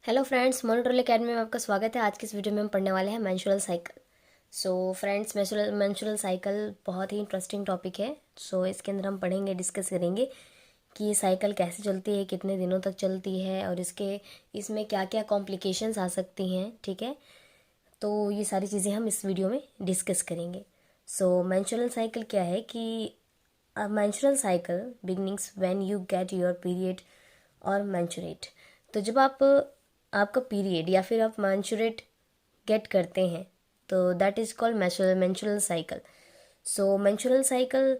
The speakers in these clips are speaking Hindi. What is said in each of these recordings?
हेलो फ्रेंड्स, मोनोट्रोल एकेडमी में आपका स्वागत है। आज की इस वीडियो में हम पढ़ने वाले हैं menstrual cycle. Friends, menstrual cycle बहुत ही इंटरेस्टिंग टॉपिक है। इसके अंदर हम पढ़ेंगे, डिस्कस करेंगे कि ये साइकिल कैसे चलती है, कितने दिनों तक चलती है और इसमें क्या क्या कॉम्प्लिकेशंस आ सकती हैं। ठीक है, तो ये सारी चीज़ें हम इस वीडियो में डिस्कस करेंगे। मेंस्ट्रुअल साइकिल क्या है कि menstrual cycle beginnings when you get your period और मेंस्ट्रुएट। तो जब आपका पीरियड या फिर आप मेंस्ट्रुएट गेट करते हैं तो that is called menstrual cycle. Menstrual cycle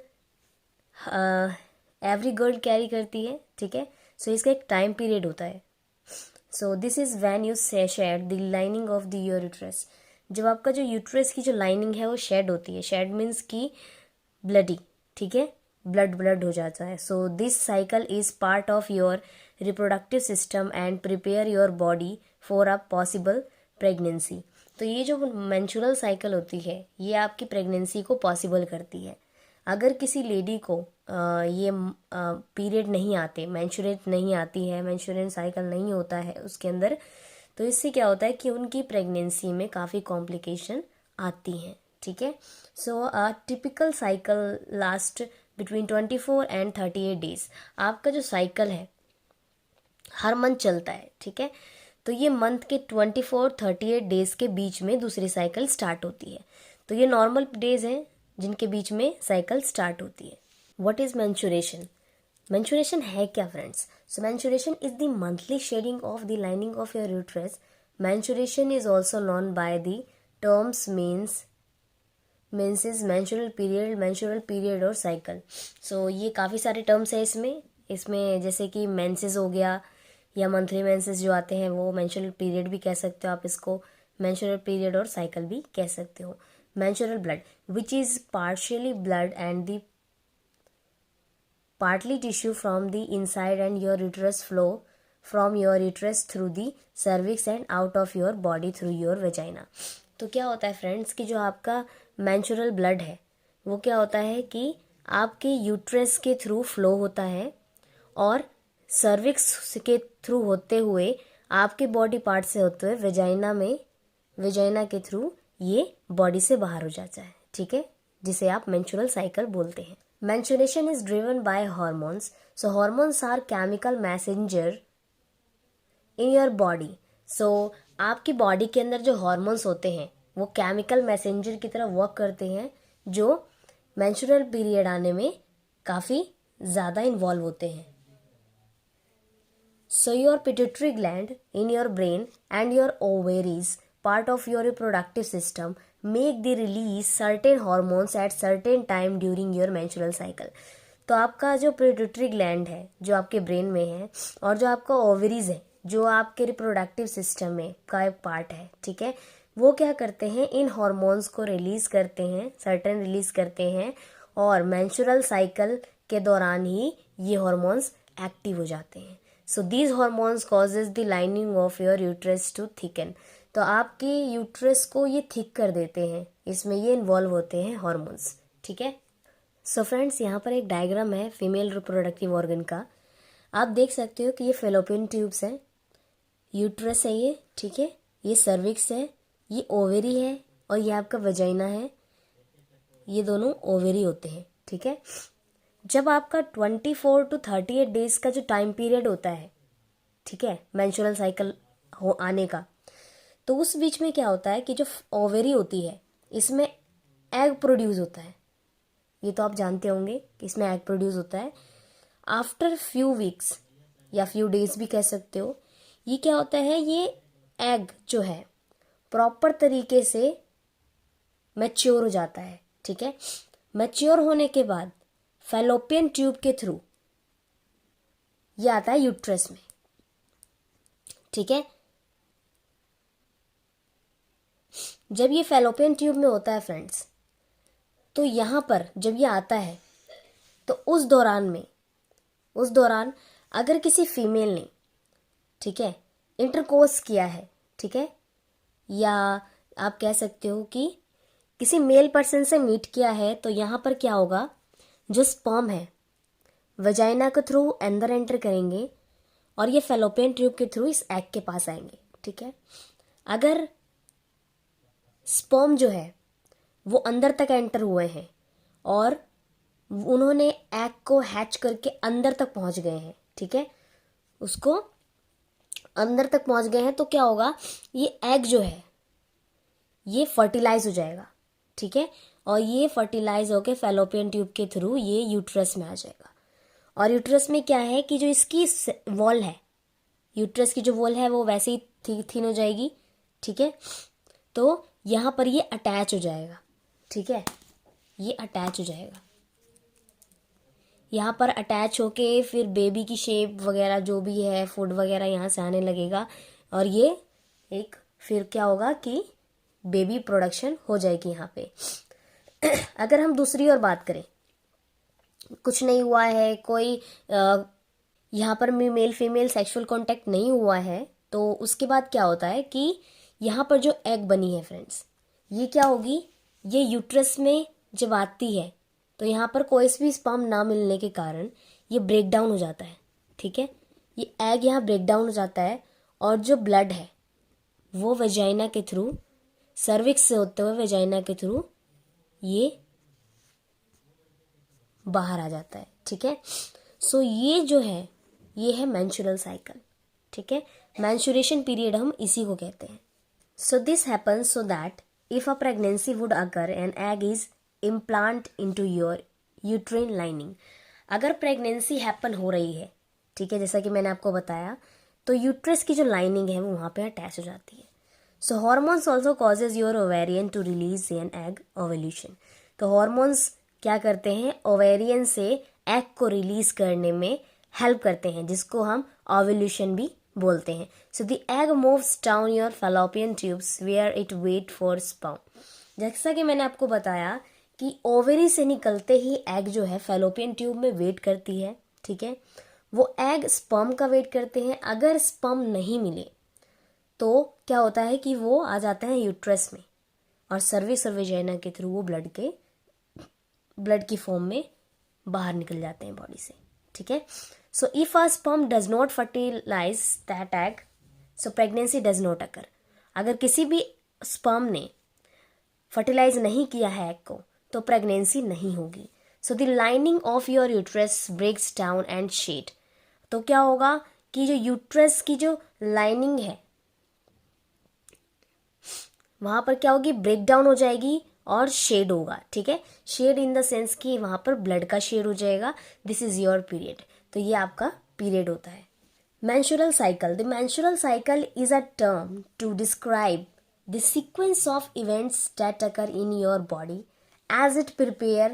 every girl carry करती है। ठीक है, इसका एक टाइम पीरियड होता है। This is when you shed the lining of the your uterus. जब आपका जो यूट्रस की जो लाइनिंग है वो शेड होती है। शेड मीन्स की ब्लडी। ठीक है, ब्लड हो जाता है। This cycle is part of your reproductive system and prepare your body for a possible pregnancy. तो ये जो मेंस्ट्रुअल साइकिल होती है ये आपकी प्रेगनेंसी को पॉसिबल करती है। अगर किसी लेडी को ये पीरियड नहीं आते, मेंस्ट्रुएट नहीं आती है, मेंस्ट्रुअल साइकिल नहीं होता है उसके अंदर, तो इससे क्या होता है कि उनकी प्रेगनेंसी में काफ़ी कॉम्प्लिकेशन आती हैं। ठीक है, typical cycle last between 24 and 38 days. आपका जो साइकिल है हर मंथ चलता है। ठीक है, तो ये मंथ के 24-38 डेज के बीच में दूसरी साइकिल स्टार्ट होती है। तो ये नॉर्मल डेज हैं जिनके बीच में साइकिल स्टार्ट होती है। What is menstruation? मेंस्ट्रुएशन है क्या friends? Menstruation is the monthly shedding of the lining of your uterus. Menstruation is also known by the terms menses, menstrual period और साइकिल। ये काफ़ी सारे टर्म्स है इसमें जैसे कि मेंसेस हो गया या मंथली मेंसेस जो आते हैं वो मेंस्ट्रुअल पीरियड भी कह सकते हो आप इसको, मेंस्ट्रुअल पीरियड और साइकिल भी कह सकते हो। Menstrual blood which is partially blood and the partly tissue from the inside and your uterus flow from your uterus through the cervix and out of your body through your vagina। तो क्या होता है फ्रेंड्स कि जो आपका मेंस्ट्रुअल ब्लड है वो क्या होता है कि आपके यूट्रस के थ्रू फ्लो होता है और सर्विक्स के थ्रू होते हुए आपके बॉडी पार्ट से होते हुए वेजाइना के थ्रू ये बॉडी से बाहर हो जाता है। ठीक है, जिसे आप मेंस्ट्रुअल साइकिल बोलते हैं। Menstruation is driven by hormones. Hormones are chemical messenger in your body. आपकी बॉडी के अंदर जो हॉर्मोन्स होते हैं वो केमिकल मैसेंजर की तरह वर्क करते हैं जो मेंस्ट्रुअल पीरियड आने में काफ़ी ज़्यादा इन्वॉल्व होते हैं। Your pituitary gland in your brain and your ovaries, part of your reproductive system, make the release certain hormones at certain time during your menstrual cycle। तो आपका जो पिट्यूटरी ग्लैंड है जो आपके ब्रेन में है और जो आपका ओवरीज है जो आपके रिप्रोडक्टिव सिस्टम में का एक पार्ट है। ठीक है, वो क्या करते हैं, इन हॉर्मोन्स को रिलीज करते हैं, सर्टेन रिलीज करते हैं और मेंस्ट्रुअल साइकिल के दौरान ही ये हॉर्मोन्स एक्टिव हो जाते हैं। These hormones causes the lining of your uterus to thicken. तो आपके यूट्रस को ये थिक कर देते हैं, इसमें ये इन्वॉल्व होते हैं हॉर्मोन्स। ठीक है, फ्रेंड्स यहाँ पर एक डायग्राम है फीमेल रिप्रोडक्टिव ऑर्गन का। आप देख सकते हो कि ये फेलोपियन ट्यूब्स है, यूट्रस है ये। ठीक है, ये सर्विक्स है, ये ओवेरी है और ये आपका वजाइना है। ये दोनों ओवेरी होते हैं। ठीक है, जब आपका 24 to 38 डेज का जो टाइम पीरियड होता है, ठीक है, मेंस्ट्रुअल साइकिल हो आने का, तो उस बीच में क्या होता है कि जो ओवेरी होती है इसमें एग प्रोड्यूस होता है। ये तो आप जानते होंगे कि इसमें एग प्रोड्यूस होता है। आफ्टर फ्यू वीक्स या फ्यू डेज भी कह सकते हो, ये क्या होता है, ये एग जो है प्रॉपर तरीके से मैच्योर हो जाता है। ठीक है, मैच्योर होने के बाद फैलोपियन ट्यूब के थ्रू ये आता है यूट्रस में। ठीक है, जब ये फैलोपियन ट्यूब में होता है फ्रेंड्स, तो यहां पर जब ये आता है तो उस दौरान अगर किसी फीमेल ने, ठीक है, इंटरकोर्स किया है, ठीक है, या आप कह सकते हो कि किसी मेल पर्सन से मीट किया है, तो यहां पर क्या होगा, जो स्पर्म है वजाइना के थ्रू अंदर एंटर करेंगे और ये फेलोपियन ट्यूब के थ्रू इस एग के पास आएंगे, ठीक है। अगर स्पर्म जो है वो अंदर तक एंटर हुए हैं और उन्होंने एग को हैच करके अंदर तक पहुंच गए हैं, ठीक है, उसको अंदर तक पहुंच गए हैं, तो क्या होगा, ये एग जो है ये फर्टिलाइज हो जाएगा, ठीक है, और ये फर्टिलाइज होके फेलोपियन ट्यूब के थ्रू ये यूट्रस में आ जाएगा। और यूट्रस में क्या है कि जो इसकी वॉल है, यूट्रस की जो वॉल है वो वैसे ही थिन हो जाएगी, ठीक है, तो यहाँ पर ये अटैच हो जाएगा, ठीक है, ये अटैच हो जाएगा, यहाँ पर अटैच होके फिर बेबी की शेप वगैरह जो भी है, फूड वगैरह यहाँ से आने लगेगा, और ये एक फिर क्या होगा कि बेबी प्रोडक्शन हो जाएगी यहाँ पे। अगर हम दूसरी ओर बात करें, कुछ नहीं हुआ है, कोई यहाँ पर मेल फीमेल सेक्सुअल कांटेक्ट नहीं हुआ है, तो उसके बाद क्या होता है कि यहाँ पर जो एग बनी है फ्रेंड्स, ये क्या होगी, ये यूट्रस में जब आती है तो यहाँ पर कोई भी स्पर्म ना मिलने के कारण ये ब्रेक डाउन हो जाता है, ठीक है, ये एग यहाँ ब्रेक डाउन हो जाता है, और जो ब्लड है वो वेजाइना के थ्रू, सर्विक्स से होते हुए वेजाइना के थ्रू ये बाहर आ जाता है, ठीक है। सो ये जो है ये है मेंस्ट्रुअल साइकिल, ठीक है, मेंस्ट्रुएशन पीरियड हम इसी को कहते हैं। So this happens so that if a pregnancy would occur an egg is implant into your uterine lining. अगर प्रेगनेंसी हैपन हो रही है, ठीक है, जैसा कि मैंने आपको बताया, तो यूट्रस की जो लाइनिंग है वो वहाँ पे अटैच हो जाती है। So hormones also causes your ovarian to release an egg ovulation. तो हॉर्मोन्स क्या करते हैं, ओवेरियन से एग को रिलीज करने में हेल्प करते हैं, जिसको हम ओवल्यूशन भी बोलते हैं। So the egg moves down your fallopian tubes where it wait for sperm. जैसा कि मैंने आपको बताया कि ओवरी से निकलते ही एग जो है फैलोपियन ट्यूब में वेट करती है, ठीक है, वो एग स्पर्म का वेट करते हैं। अगर स्पर्म नहीं मिले तो क्या होता है कि वो आ जाता है यूट्रस में, और सर्विक्स और वेजाइना के थ्रू वो ब्लड की फॉर्म में बाहर निकल जाते हैं बॉडी से, ठीक है। So if a sperm does not fertilise that egg, so pregnancy does not occur. अगर किसी भी स्पर्म ने फर्टिलाइज नहीं किया है एग को, तो प्रेगनेंसी नहीं होगी। So the lining of your uterus breaks down and shed. तो क्या होगा कि जो यूट्रस की जो लाइनिंग है वहां पर क्या होगी, ब्रेक डाउन हो जाएगी और शेड होगा, ठीक है, शेड इन द सेंस कि वहां पर ब्लड का शेड हो जाएगा। This is your period. तो ये आपका पीरियड होता है। Menstrual cycle. The menstrual cycle is a term to describe the sequence of events that occur in your body as it prepare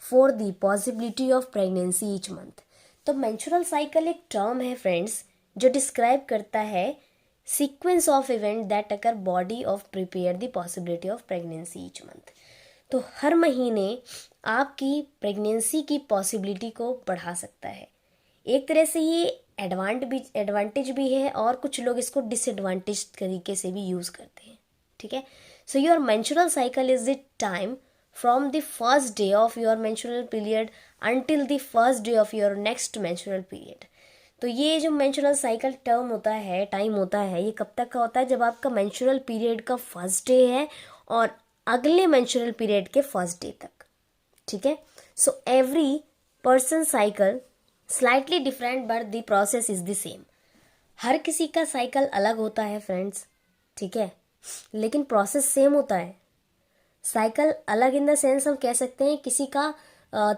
for the possibility of pregnancy each month। तो menstrual cycle एक टर्म है फ्रेंड्स जो डिस्क्राइब करता है sequence of event that occur body of prepare the possibility of pregnancy each month। तो हर महीने आपकी प्रेगनेंसी की पॉसिबिलिटी को बढ़ा सकता है। एक तरह से ये एडवांटेज भी है, और कुछ लोग इसको डिसएडवांटेज तरीके से भी यूज़ करते हैं, ठीक है। So your menstrual cycle is the time from the first day of your menstrual period until the first day of your next menstrual period. तो ये जो मेंस्ट्रुअल साइकिल टर्म होता है, टाइम होता है, ये कब तक का होता है, जब आपका मेंस्ट्रुअल पीरियड का फर्स्ट डे है और अगले मेंस्ट्रुअल पीरियड के फर्स्ट डे तक, ठीक है। So every person cycle slightly different but the process is the same. हर किसी का साइकिल अलग होता है फ्रेंड्स, ठीक है, लेकिन प्रोसेस सेम होता है। साइकिल अलग इन द सेंस हम कह सकते हैं किसी का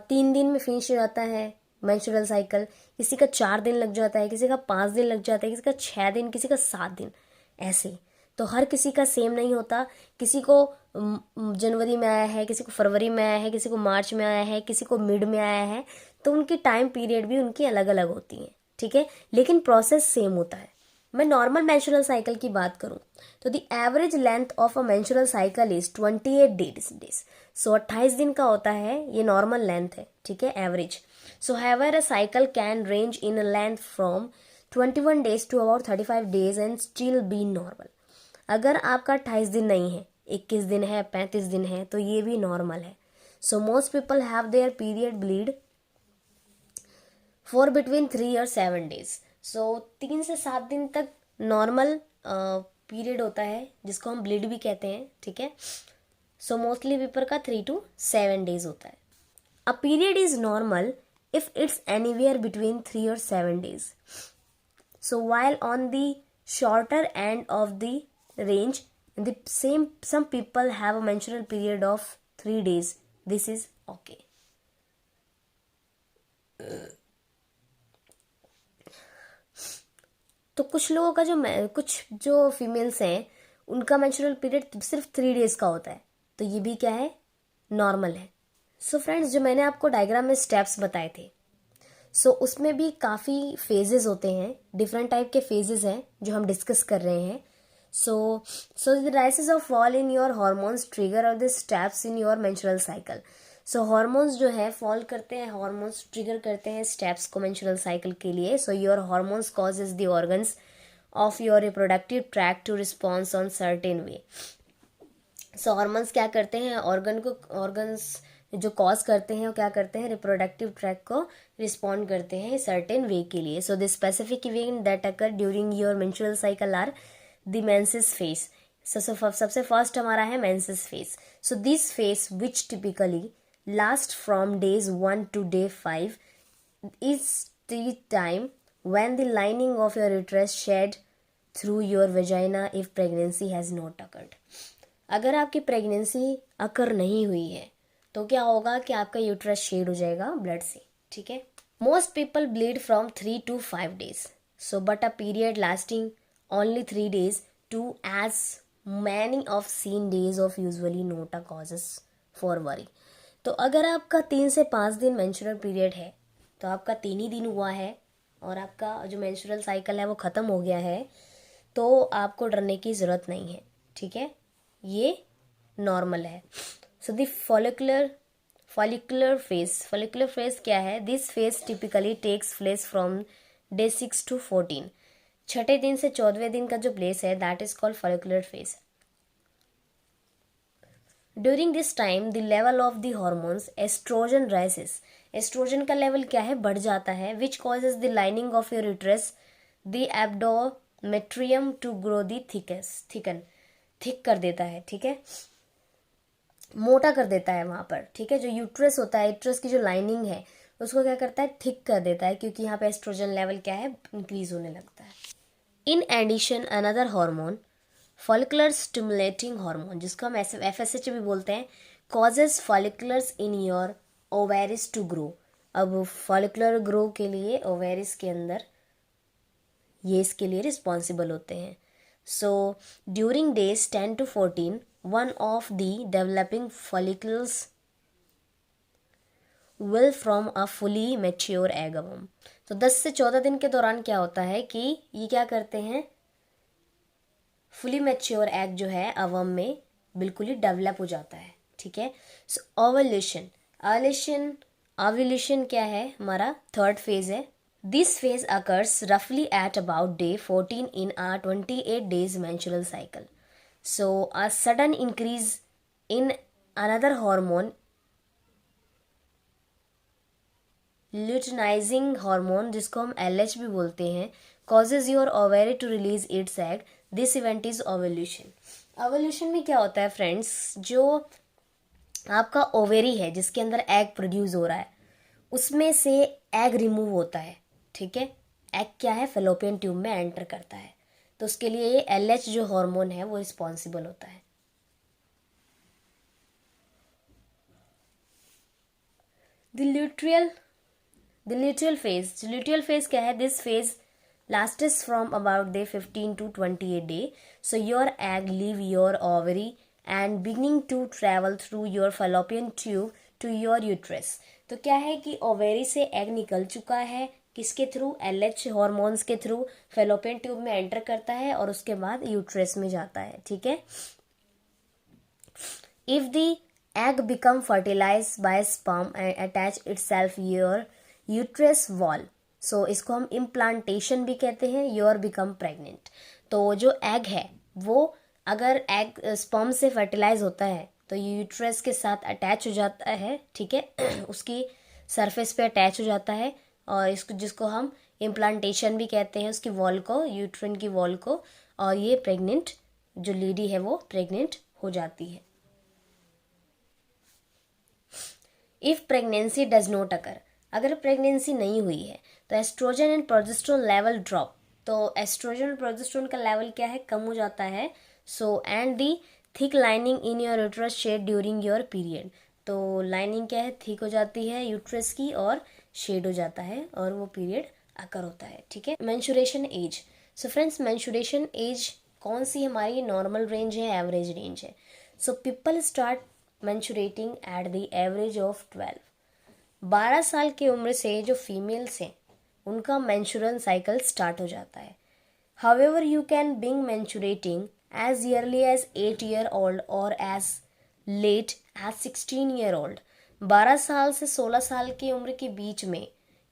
3 दिन में फिनिश हो जाता है मेंस्ट्रुअल साइकिल, किसी का 4 दिन लग जाता है, किसी का 5 दिन लग जाता है, किसी का 6 दिन, किसी का 7 दिन, ऐसे। तो हर किसी का सेम नहीं होता। किसी को जनवरी में आया है, किसी को फरवरी में आया है, किसी को मार्च में आया है, किसी को मिड में आया है, तो उनकी टाइम पीरियड भी उनकी अलग अलग होती हैं, ठीक है, लेकिन प्रोसेस सेम होता है। मैं नॉर्मल मेंस्ट्रुअल साइकिल की बात करूं तो the average length of a menstrual cycle is 28 days. So 28 दिन का होता है, ये नॉर्मल लेंथ है, ठीक है, average. So however a cycle can range in length from 21 days to about 35 days and still be normal. अगर आपका 28 दिन नहीं है, 21 दिन है, 35 दिन है, तो ये भी नॉर्मल है। So most people have their period bleed for between 3 और 7 days। सो 3 से 7 दिन तक नॉर्मल पीरियड होता है जिसको हम ब्लीड भी कहते हैं, ठीक है। सो मोस्टली पीपल का 3 to 7 days होता है। A period is normal if it's anywhere between 3 or 7 days. So while on the shorter end of the range, some people have a menstrual period of 3 days. This is okay. तो कुछ लोगों का कुछ जो फीमेल्स हैं उनका मेंस्ट्रुअल पीरियड सिर्फ 3 days का होता है, तो ये भी क्या है, नॉर्मल है। सो फ्रेंड्स, जो मैंने आपको डायग्राम में स्टेप्स बताए थे, सो उसमें भी काफ़ी फेजेस होते हैं, डिफरेंट टाइप के फेजेस हैं जो हम डिस्कस कर रहे हैं। So the rises of fall in your hormones trigger और the steps in your menstrual cycle. So hormones जो है फॉल करते हैं, हॉर्मोन्स ट्रिगर करते हैं स्टेप्स को मेंस्ट्रुअल साइकिल के लिए। So your hormones causes the organs of your reproductive tract to response on certain way. So hormones क्या करते हैं, ऑर्गन्स जो कॉज करते हैं वो क्या करते हैं, रिप्रोडक्टिव ट्रैक को रिस्पॉन्ड करते हैं सर्टेन वे के लिए। So the specific event that occur during your menstrual cycle are the menses phase. सबसे फर्स्ट हमारा है menses phase. So this phase which typically last from days 1 to day 5 is the time when the lining of your uterus shed through your vagina if pregnancy has not occurred. अगर आपकी प्रेगनेंसी अकर नहीं हुई है तो क्या होगा कि आपका यूट्रस शेड हो जाएगा ब्लड से, ठीक है। Most people bleed from 3 to 5 days. So but a period lasting only 3 days to as many of seen days of usually not a causes for worry. तो अगर आपका 3 से 5 दिन मेंस्ट्रुअल पीरियड है तो आपका 3 ही दिन हुआ है और आपका जो मेंस्ट्रुअल साइकिल है वो ख़त्म हो गया है, तो आपको डरने की ज़रूरत नहीं है, ठीक है, ये नॉर्मल है। सो द फॉलिकुलर फेज क्या है, this phase typically takes place from day 6 to 14. छठे दिन से 14वें दिन का जो प्लेस है that is called follicular phase. During this time the level of the hormones oestrogen rises. Oestrogen का लेवल क्या है, बढ़ जाता है, which causes the lining of your uterus the endometrium to grow the thick कर देता है, ठीक है, मोटा कर देता है वहाँ पर, ठीक है। जो यूट्रस होता है, यूट्रस की जो लाइनिंग है उसको क्या करता है, थिक कर देता है, क्योंकि यहाँ पे एस्ट्रोजन लेवल क्या है, इंक्रीज होने लगता है। In addition another hormone follicular stimulating hormone, जिसको हम FSH भी बोलते हैं, causes follicles in your ovaries to grow. अब फॉलिकुलर ग्रो के लिए ओवेरिस के अंदर ये इसके लिए रिस्पॉन्सिबल होते हैं। So during days 10 to 14 one of the developing follicles will form a fully mature egg worm. तो 10 से 14 दिन के दौरान क्या होता है कि ये क्या करते हैं, फुली मैच्योर एग जो है अवम में बिल्कुल ही डेवलप हो जाता है, ठीक है। सो ओव्यूलेशन क्या है, हमारा थर्ड फेज है। दिस फेज अकर्स रफली at about day 14 in a 28 days menstrual cycle. So a sudden increase in another hormone, luteinizing hormone, जिसको हम LH भी बोलते हैं, causes your ovary to release its egg. This event is ovulation. Ovulation में क्या होता है फ्रेंड्स, जो आपका ओवेरी है जिसके अंदर एग प्रोड्यूस हो रहा है उसमें से एग रिमूव होता है, ठीक है। एग क्या है, फेलोपियन ट्यूब में एंटर करता है, तो उसके लिए ये LH जो हार्मोन है वो रिस्पॉन्सिबल होता है। द ल्यूटियल फेज क्या है, this phase lasts from about day 15 to 28 day. So your egg leave your ovary and beginning to travel through your fallopian tube to your uterus. तो क्या है कि ओवेरी से एग निकल चुका है, किसके थ्रू, LH हॉर्मोन्स के थ्रू फेलोपियन ट्यूब में एंटर करता है और उसके बाद यूट्रस में जाता है, ठीक है। If the egg become fertilize by sperm and attach itself your uterus wall, so इसको हम इम्प्लांटेशन भी कहते हैं, योर बिकम प्रेग्नेंट। तो जो एग है वो अगर एग स्पर्म से फर्टिलाइज होता है तो यूट्रस के साथ अटैच हो जाता है, ठीक है, उसकी सरफेस पे अटैच हो जाता है और इसको जिसको हम इम्प्लांटेशन भी कहते हैं उसकी वॉल को, यूट्रिन की वॉल को, और ये प्रेग्नेंट जो लेडी है वो प्रेग्नेंट हो जाती है। If pregnancy does not occur, अगर प्रेगनेंसी नहीं हुई है तो oestrogen and progesterone level drop, तो एस्ट्रोजन और प्रोजेस्टेरोन का लेवल क्या है, कम हो जाता है। So and the thick lining in your uterus shed during your period, तो लाइनिंग क्या है, थिक हो जाती है यूट्रस की और शेड हो जाता है और वो पीरियड अकर होता है। ठीक है। Menstruation age, so friends menstruation age कौन सी हमारी नॉर्मल रेंज है, एवरेज रेंज है। So people start menstruating at the average of 12 साल की उम्र से जो फीमेल्स हैं उनका मेंस्ट्रुअल साइकिल स्टार्ट हो जाता है। हाउएवर यू कैन बिंग menstruating as early as 8 year old और as late as 16 year old। 12 साल से 16 साल की उम्र के बीच में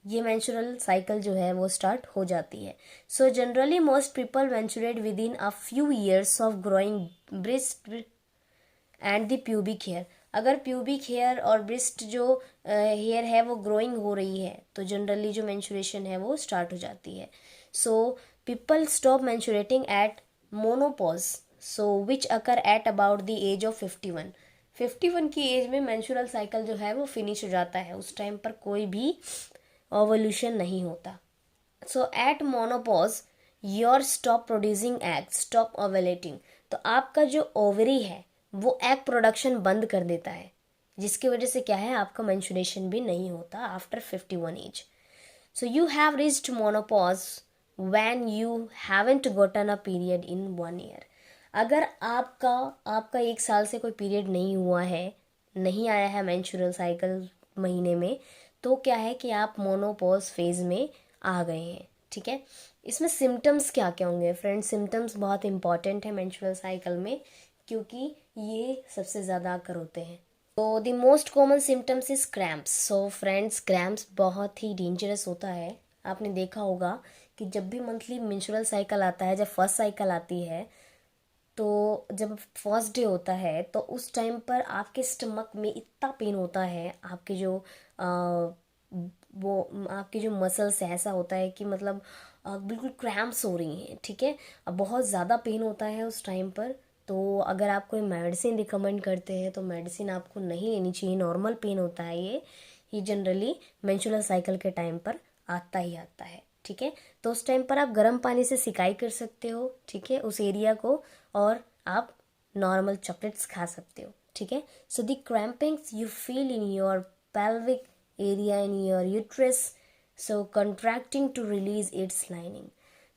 ये मेंस्ट्रुअल साइकिल जो है वो स्टार्ट हो जाती है। So generally most people menstruate within a few years of growing breast and the pubic hair. अगर प्यूबिक हेयर और ब्रेस्ट जो हेयर है वो ग्रोइंग हो रही है तो जनरली जो मेंस्ट्रुएशन है वो स्टार्ट हो जाती है। So people stop menstruating at menopause, so which occur at about the age of 51। 51 की एज में मेंस्ट्रुअल साइकिल जो है वो फिनिश हो जाता है, उस टाइम पर कोई भी ओवल्यूशन नहीं होता। So at menopause your stop producing egg, stop ovulating, तो आपका जो ओवरी है वो एग प्रोडक्शन बंद कर देता है, जिसकी वजह से क्या है, आपका मेंस्ट्रुएशन भी नहीं होता after 51 age. So you have reached menopause when you haven't gotten a period in 1 year। अगर आपका 1 साल से कोई पीरियड नहीं हुआ है, नहीं आया है मेंस्ट्रुअल साइकिल महीने में, तो क्या है कि आप मोनोपॉज फेज में आ गए हैं। ठीक है। इसमें सिम्टम्स क्या क्या होंगे फ्रेंड्स, सिम्टम्स बहुत इंपॉर्टेंट है मेंस्ट्रुअल साइकिल में क्योंकि ये सबसे ज़्यादा आकर होते हैं। तो the most common symptoms is cramps. So friends cramps बहुत ही डेंजरस होता है। आपने देखा होगा कि जब भी मंथली मेंस्ट्रुअल साइकिल आता है, जब फर्स्ट साइकिल आती है, तो जब फर्स्ट डे होता है तो उस टाइम पर आपके स्टमक में इतना पेन होता है, आपके जो वो आपके जो मसल्स है ऐसा होता है कि मतलब बिल्कुल क्रैम्प्स हो रही हैं। ठीक है। अब बहुत ज़्यादा पेन होता है उस टाइम पर, तो अगर आप कोई मेडिसिन रिकमेंड करते हैं तो मेडिसिन आपको नहीं लेनी चाहिए, नॉर्मल पेन होता है ये जनरली मेंस्ट्रुअल साइकिल के टाइम पर आता ही आता है। ठीक है। तो उस टाइम पर आप गर्म पानी से सिकाई कर सकते हो, ठीक है, उस एरिया को, और आप नॉर्मल चॉकलेट्स खा सकते हो। ठीक है। So the crampings you feel in your pelvic area in your uterus, so contracting to release its lining।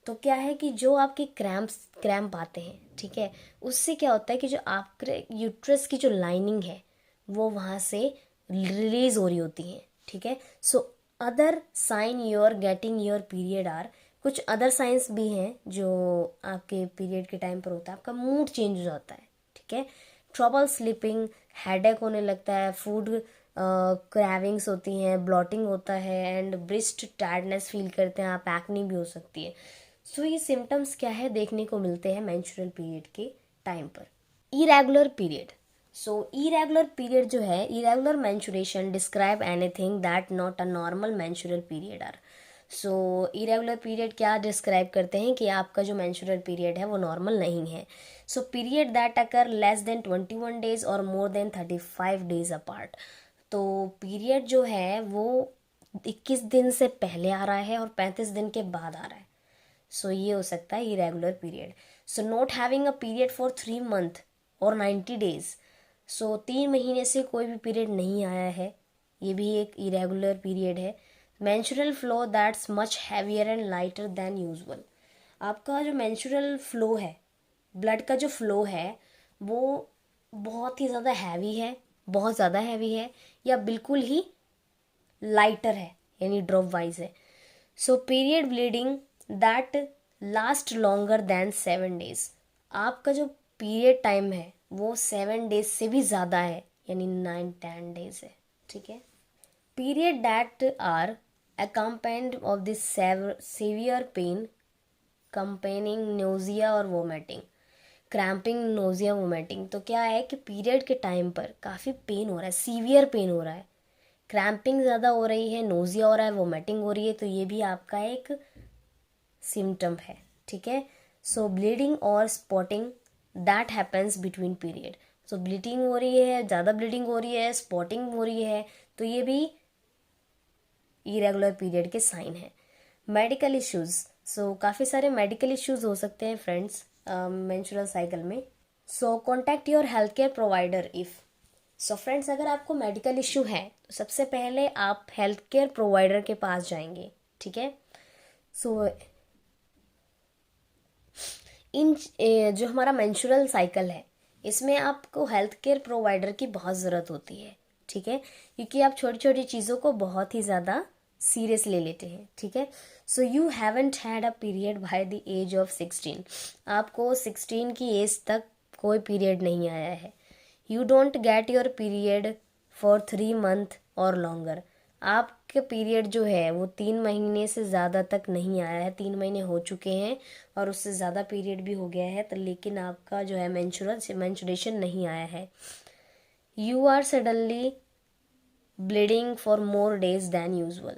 तो क्या है कि जो आपके क्रैम्प आते हैं, ठीक है, उससे क्या होता है कि जो आपके यूट्रस की जो लाइनिंग है वो वहाँ से रिलीज हो रही होती है। ठीक है। So other sign you're getting your period are, कुछ अदर साइंस भी हैं जो आपके पीरियड के टाइम पर होता है। आपका मूड चेंज हो जाता है। ठीक है। ट्रबल स्लीपिंग, हेडेक होने लगता है, फूड क्रेविंग्स होती हैं, ब्लॉटिंग होता है, एंड ब्रेस्ट टायर्डनेस फील करते हैं आप, एक्ने भी हो सकती है। सो ये सिम्टम्स क्या है देखने को मिलते हैं मेंस्ट्रुअल पीरियड के टाइम पर। Irregular period, so irregular period जो है, irregular menstruation describe anything that not a normal menstrual period are. So irregular period क्या डिस्क्राइब करते हैं कि आपका जो मेंस्ट्रुअल पीरियड है वो नॉर्मल नहीं है। So period that occur less than 21 days और मोर देन 35 days अपार्ट, तो पीरियड जो है वो 21 दिन से पहले आ रहा है और 35 दिन के बाद आ रहा है। सो ये हो सकता है irregular period. So not having a period for 3 month और 90 days, सो 3 महीने से कोई भी पीरियड नहीं आया है, ये भी एक इरेगुलर पीरियड है। Menstrual flow that's much heavier and lighter than usual, आपका जो मेंस्ट्रुअल फ्लो है, ब्लड का जो फ्लो है वो बहुत ही ज़्यादा हैवी है, बहुत ज़्यादा हैवी है, या बिल्कुल ही लाइटर है यानी ड्रॉप वाइज है। So period bleeding that last longer than 7 days, आपका जो पीरियड टाइम है वो 7 days से भी ज़्यादा है यानी 9-10 days है। ठीक है। Period that are accompanied of this severe pain accompanying nausea और वोमिटिंग, क्रैम्पिंग, नोजिया, वोमिटिंग, तो क्या है कि पीरियड के टाइम पर काफ़ी पेन हो रहा है, सीवियर पेन हो रहा है, क्रैम्पिंग ज़्यादा हो रही है, नोजिया हो रहा है, वोमिटिंग हो रही है, तो ये भी आपका एक सिम्टम है, ठीक है। सो ब्लीडिंग और spotting that happens between period. So bleeding हो रही है, ज़्यादा ब्लीडिंग हो रही है, स्पॉटिंग हो रही है, तो ये भी इरेगुलर पीरियड के साइन है। मेडिकल इश्यूज़, सो काफ़ी सारे मेडिकल इश्यूज़ हो सकते हैं फ्रेंड्स मेंस्ट्रुअल साइकिल में। So contact your health care provider if. So friends, अगर आपको मेडिकल इश्यू है तो सबसे पहले आप हेल्थ केयर प्रोवाइडर के पास जाएंगे, ठीक है। सो इन जो हमारा मेंस्ट्रुअल साइकिल है इसमें आपको हेल्थ केयर प्रोवाइडर की बहुत ज़रूरत होती है, ठीक है, क्योंकि आप छोटी छोटी चीज़ों को बहुत ही ज़्यादा सीरियस ले लेते हैं, ठीक है। So you haven't had a period by the age of 16। आपको 16 की एज तक कोई पीरियड नहीं आया है। You don't get your period for 3 month और लॉन्गर। आपके पीरियड जो है वो 3 महीने से ज़्यादा तक नहीं आया है, 3 महीने हो चुके हैं और उससे ज़्यादा पीरियड भी हो गया है, तो लेकिन आपका जो है मेंस्ट्रुएशन नहीं आया है। You are suddenly bleeding for more days than usual.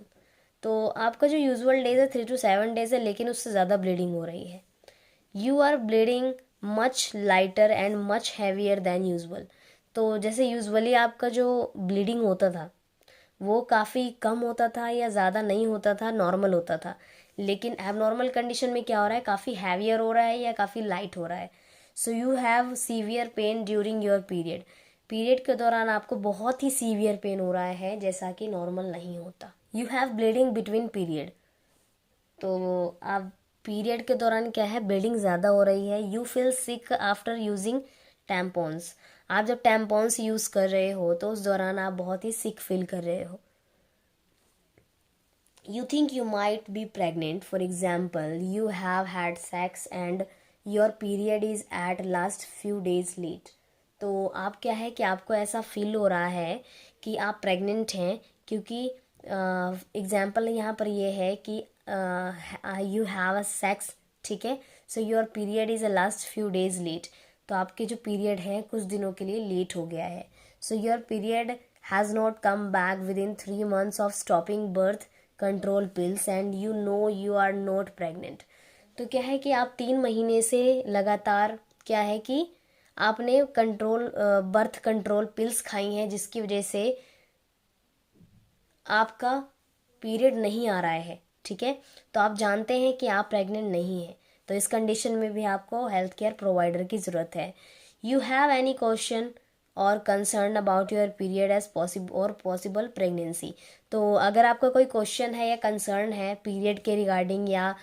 तो आपका जो यूजुअल डेज है 3 to 7 डेज है, लेकिन उससे ज़्यादा ब्लीडिंग हो रही है। You are bleeding much lighter and much heavier than usual. तो जैसे यूजुअली आपका जो ब्लीडिंग होता था वो काफ़ी कम होता था या ज़्यादा नहीं होता था, नॉर्मल होता था, लेकिन एबनॉर्मल कंडीशन में क्या हो रहा है, काफ़ी हैवियर हो रहा है या काफ़ी लाइट हो रहा है। So you have severe pain during your period. Period के दौरान आपको बहुत ही सीवियर पेन हो रहा है, जैसा कि नॉर्मल नहीं होता। You have bleeding between period. तो आप पीरियड के दौरान क्या है, ब्लीडिंग ज़्यादा हो रही है। You feel sick after using tampons. आप जब टैम्पॉन्स यूज़ कर रहे हो तो उस दौरान आप बहुत ही सिक फील कर रहे हो। You think you might be pregnant. For example, you have had sex and your period is at last few days late. तो आप क्या है कि आपको ऐसा फील हो रहा है कि आप प्रेग्नेंट हैं, क्योंकि एग्जाम्पल यहाँ पर ये है कि यू हैव अ सेक्स, ठीक है। So your period is a last few days late. तो आपके जो पीरियड है कुछ दिनों के लिए लेट हो गया है। So your period has not come back within 3 months of stopping birth control pills and you know you are not pregnant. तो क्या है कि आप 3 महीने से लगातार क्या है कि आपने बर्थ कंट्रोल पिल्स खाई हैं, जिसकी वजह से आपका पीरियड नहीं आ रहा है, ठीक है। तो आप जानते हैं कि आप प्रेग्नेंट नहीं हैं, तो इस कंडीशन में भी आपको हेल्थ केयर प्रोवाइडर की ज़रूरत है। You have any question or concern about your period as possible pregnancy. तो अगर आपका कोई क्वेश्चन है या कंसर्न है पीरियड के रिगार्डिंग या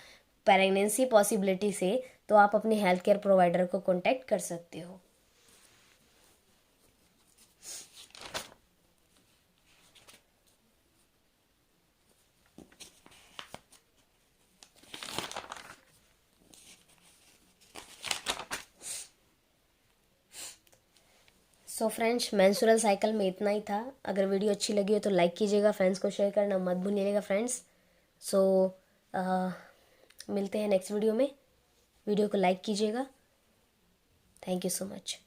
प्रेगनेंसी पॉसिबिलिटी से, तो आप अपने हेल्थ केयर प्रोवाइडर को कॉन्टैक्ट कर सकते हो। सो फ्रेंड्स, मेंस्ट्रुअल साइकिल में इतना ही था। अगर वीडियो अच्छी लगी हो तो लाइक कीजिएगा, फ्रेंड्स को शेयर करना मत भूलिएगा फ्रेंड्स। सो मिलते हैं नेक्स्ट वीडियो में। वीडियो को लाइक कीजिएगा। Thank you so much.